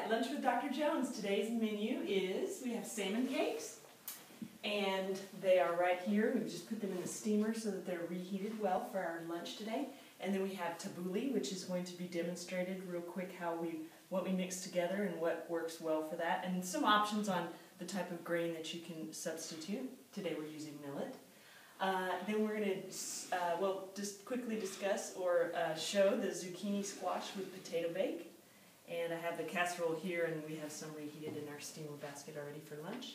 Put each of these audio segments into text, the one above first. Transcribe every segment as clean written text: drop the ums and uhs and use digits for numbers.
at Lunch with Dr. Jones. Today's menu is, we have salmon cakes, and they are right here. We've just put them in the steamer so that they're reheated well for our lunch today. And then we have tabbouleh, which is going to be demonstrated real quick what we mix together and what works well for that, and some options on the type of grain that you can substitute. Today we're using millet. Then we're going to, just quickly discuss or show the zucchini squash with potato bake. And I have the casserole here, and we have some reheated in our steamer basket already for lunch.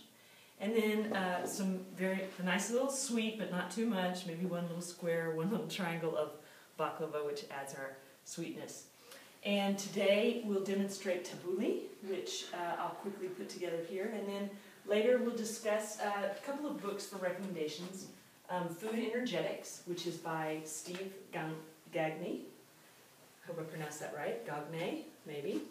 And then some a nice little sweet, but not too much, maybe one little square, one little triangle of baklava, which adds our sweetness. And today we'll demonstrate tabbouleh, which I'll quickly put together here. And then later we'll discuss a couple of books for recommendations. Food Energetics, which is by Steve Gagne. Hope I pronounced that right. Gagne, maybe.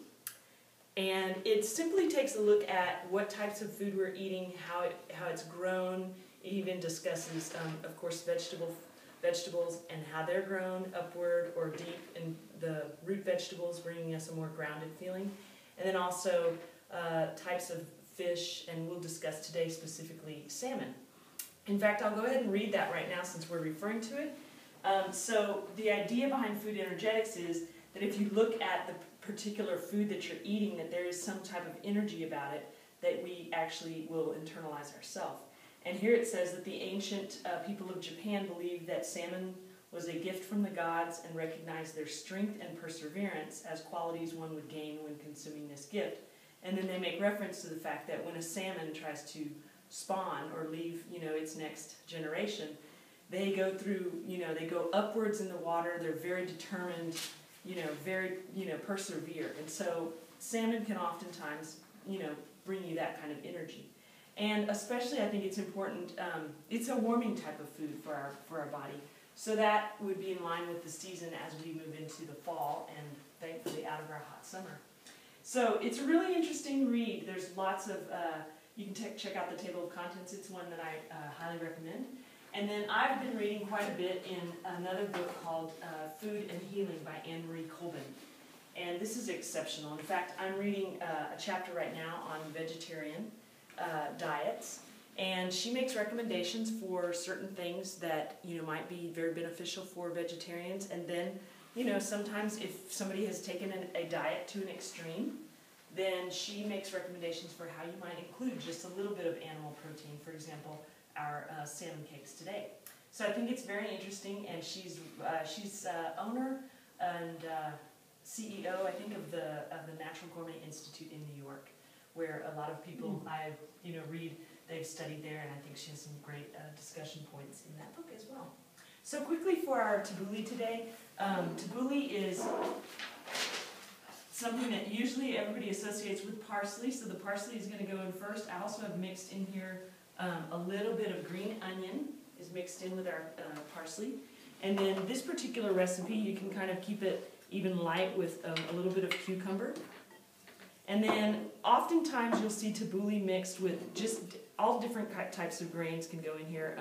And it simply takes a look at what types of food we're eating, how it's grown. It even discusses, of course, vegetables and how they're grown upward or deep in the root vegetables, bringing us a more grounded feeling. And then also types of fish, and we'll discuss today specifically salmon. In fact, I'll go ahead and read that right now since we're referring to it. So the idea behind Food Energetics is that if you look at the particular food that you're eating, that there is some type of energy about it that we actually will internalize ourselves. And here it says that the ancient people of Japan believed that salmon was a gift from the gods and recognized their strength and perseverance as qualities one would gain when consuming this gift. And then they make reference to the fact that when a salmon tries to spawn or leave, its next generation, they go through, they go upwards in the water. They're very determined, very, persevere. And so salmon can oftentimes, bring you that kind of energy. And especially, I think it's important, it's a warming type of food for our body. So that would be in line with the season as we move into the fall and thankfully out of our hot summer. So it's a really interesting read. There's lots of, you can check out the table of contents. It's one that I highly recommend. And then I've been reading quite a bit in another book called Food and Healing by Anne-Marie Colbin. And this is exceptional. In fact, I'm reading a chapter right now on vegetarian diets, and she makes recommendations for certain things that might be very beneficial for vegetarians. And then sometimes if somebody has taken a diet to an extreme, then she makes recommendations for how you might include just a little bit of animal protein. For example, our salmon cakes today. So I think it's very interesting, and she's owner and CEO, I think, of the Natural Gourmet Institute in New York, where a lot of people I read, they've studied there, and I think she has some great discussion points in that book as well. So quickly for our tabbouleh today, tabbouleh is something that usually everybody associates with parsley, so the parsley is going to go in first. I also have mixed in here a little bit of green onion is mixed in with our parsley. And then this particular recipe, you can kind of keep it even light with a little bit of cucumber. And then oftentimes you'll see tabbouleh mixed with just all different types of grains can go in here.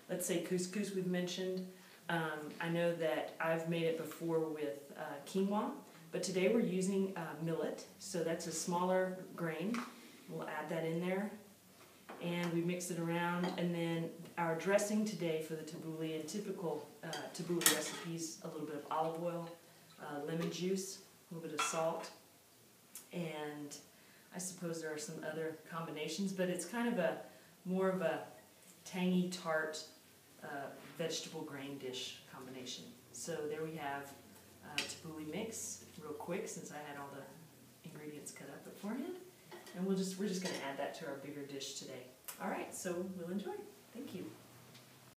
Let's say couscous we've mentioned. I know that I've made it before with quinoa, but today we're using millet, so that's a smaller grain. We'll add that in there, and we mix it around. And then our dressing today for the tabbouleh, and typical tabbouleh recipes, a little bit of olive oil, lemon juice, a little bit of salt, and I suppose there are some other combinations, but it's kind of more of a tangy, tart vegetable grain dish combination. So there we have tabbouleh mix, real quick, since I had all the ingredients cut up beforehand. And we're just going to add that to our bigger dish today. All right, so we'll enjoy. Thank you.